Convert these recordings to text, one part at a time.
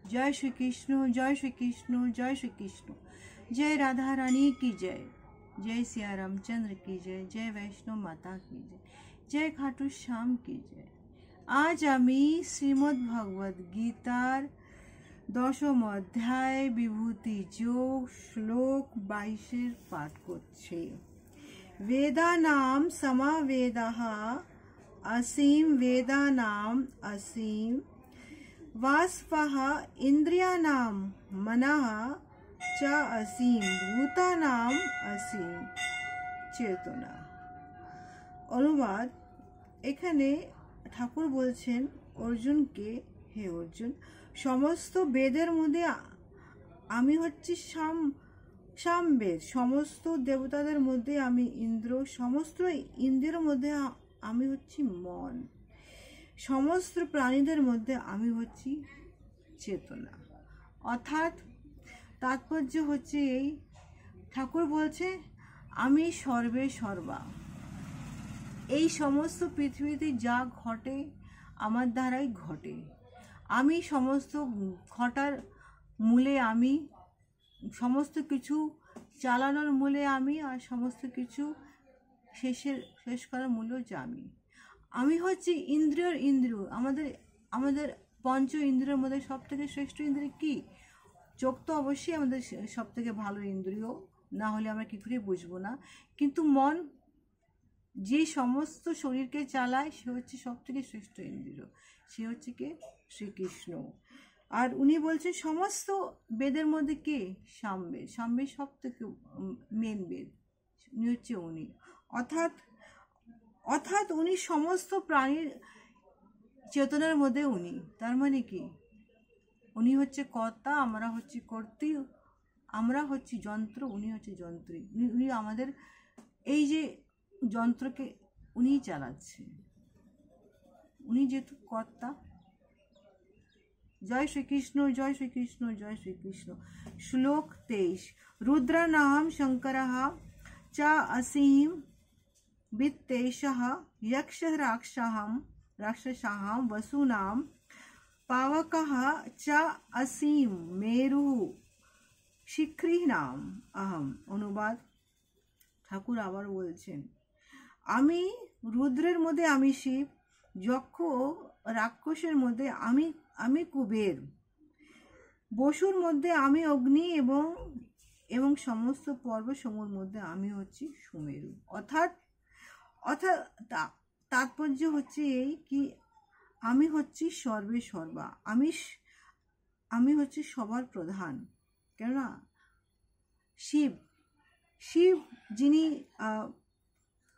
जय श्री कृष्ण, जय श्री कृष्ण, जय श्री कृष्ण। जय राधा रानी की जय, जय सिया रामचंद्र की जय, जय वैष्णव माता की जय, जय खाटू श्याम की जय। आज आमी श्रीमद् भगवद गीतार दशम अध्याय विभूति যোগ श्लोक 22 पाठ করছি। वेदानाम समावेदः असीम वेदानाम असीम वास्पः इंद्रियाणां मनः च असीम भूतानां असीम চেতনা। অনুবাদ, এখানে ঠাকুর বলছেন অর্জুনকে, হে অর্জুন, সমস্ত বেদের মধ্যে আমি হচ্ছি সামবেদ, সমস্ত দেবতাদের মধ্যে আমি ইন্দ্র, সমস্ত ইন্দ্রের মধ্যে আমি হচ্ছি মন, সমস্ত প্রাণীদের মধ্যে আমি হচ্ছি চেতনা। অর্থাৎ তাৎপর্য হচ্ছে এই, ঠাকুর বলছে আমি সর্বে সর্বা, এই সমস্ত পৃথিবীতে যা ঘটে আমার দ্বারাই ঘটে, আমি সমস্ত ঘটার মূলে, আমি সমস্ত কিছু চালানোর মূলে আমি, আর সমস্ত কিছু শেষ করার মূলেও যে আমি হচ্ছি ইন্দ্রিয়র ইন্দ্র। আমাদের পঞ্চ ইন্দ্রিয়ের মধ্যে সব থেকে শ্রেষ্ঠ ইন্দ্রিয় কি? চোখ তো অবশ্যই আমাদের সব থেকে ভালো ইন্দ্রিয়, না হলে আমরা কী করে বুঝবো না। কিন্তু মন যে সমস্ত শরীরকে চালায় সে হচ্ছে সব থেকে শ্রেষ্ঠ ইন্দ্রিয়, সে হচ্ছে কে? শ্রীকৃষ্ণ। আর উনি বলছেন সমস্ত বেদের মধ্যে কে? সামবেদ। সামবেদ সব থেকে মেন বেদ, উনি হচ্ছে উনি। অর্থাৎ উনি সমস্ত প্রাণীর চেতনার মধ্যে উনি। তার মানে কি? উনি হচ্ছে কর্তা, আমরা হচ্ছি কর্তৃ, আমরা হচ্ছি যন্ত্র, উনি হচ্ছে যন্ত্রী। উনি আমাদের এই যে যন্ত্রকে উনিই চালাচ্ছে, উনি যেহেতু কর্তা। জয় শ্রীকৃষ্ণ, জয় শ্রীকৃষ্ণ, জয় শ্রীকৃষ্ণ। শ্লোক 23। রুদ্রানাম শঙ্করः চ অসীম वित्तेशः यक्षः राक्षसां वसूनां पावकः च असीम मेरुः शिखरिणाम अहम। অনুবাদ, ঠাকুর আবার বলছেন আমি রুদ্রের মধ্যে আমি শিব, যক্ষ রাক্ষসের মধ্যে আমি কুবের, বসুর মধ্যে আমি অগ্নি, এবং সমস্ত পর্বতসমূহের মধ্যে আমি হচ্ছি সুমেরু। অর্থাৎ তাৎপর্য হচ্ছে এই কি, আমি হচ্ছি সর্বে সর্বা, আমি হচ্ছি সবার প্রধান। কেননা শিব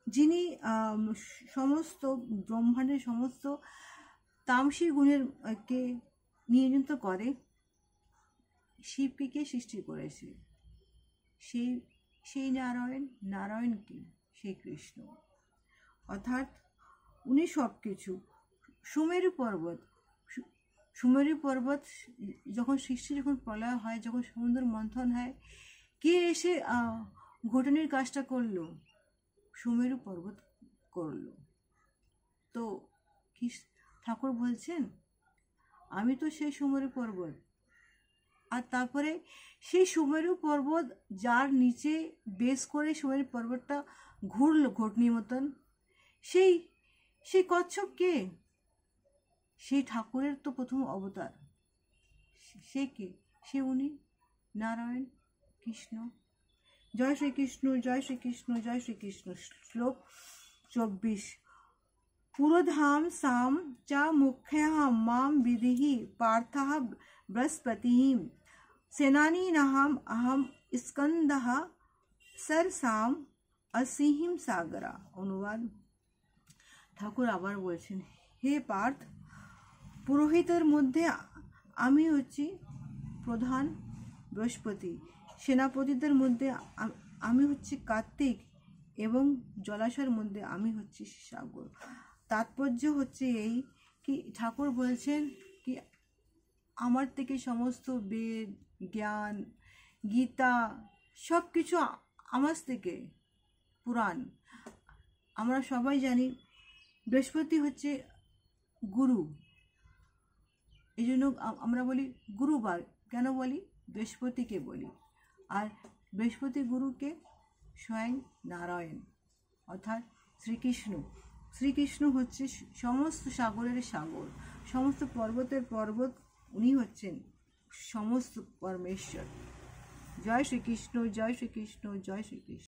যিনি সমস্ত ব্রহ্মাণ্ডের সমস্ত তামসিক গুণের কে নিয়ন্ত্রিত করে, শিবকে কে সৃষ্টি করেছে? সেই নারায়ণ কি? সেই কৃষ্ণ। অর্থাৎ উনি সব কিছু। সুমেরু পর্বত যখন প্রলয় হয়, যখন সমুদ্র মন্থন হয়, কে এসে ঘটনির কাজটা করলো? সুমেরু পর্বত করলো। তো কি ঠাকুর বলছেন আমি তো সেই সুমেরু পর্বত। আর তারপরে সেই সুমেরু পর্বত যার নিচে বেস করে সুমেরু পর্বতটা ঘুরলো ঘটনির মতন, সেই কচ্ছপ কে? সেই ঠাকুরের তো প্রথম অবতার। সে কে? সে উনি নারায়ণ কৃষ্ণ। জয় শ্রীকৃষ্ণ, জয় শ্রীকৃষ্ণ, জয় শ্রীকৃষ্ণ। শ্লোক 24। পুরোধাম সাম চ মুখ্যঃ মাম বিদিহি পার্থঃ বৃহস্পতিঃ সেনানীনাম অহম স্কন্দঃ সরসাম অসীম সাগরা। অনুবাদ, ঠাকুর আবার বলছেন হে পার্থ, পুরোহিতের মধ্যে আমি হচ্ছি প্রধান বৃহস্পতি, সেনাপতিদের মধ্যে আমি হচ্ছি কার্তিক, এবং জলাশয়ের মধ্যে আমি হচ্ছি সাগর। তাৎপর্য হচ্ছে এই কি, ঠাকুর বলছেন কি আমার থেকে সমস্ত বেদ, জ্ঞান, গীতা সব কিছু আমার থেকে, পুরাণ। আমরা সবাই জানি বৃহস্পতি হচ্ছে গুরু, এই জন্য আমরা বলি গুরুবার। কেন বলি? বৃহস্পতিকে বলি। আর বৃহস্পতি গুরুকে স্বয়ং নারায়ণ, অর্থাৎ শ্রীকৃষ্ণ। শ্রীকৃষ্ণ হচ্ছে সমস্ত সাগরের সাগর, সমস্ত পর্বতের পর্বত। উনি হচ্ছেন সমস্ত পরমেশ্বর। জয় শ্রীকৃষ্ণ, জয় শ্রীকৃষ্ণ, জয় শ্রীকৃষ্ণ।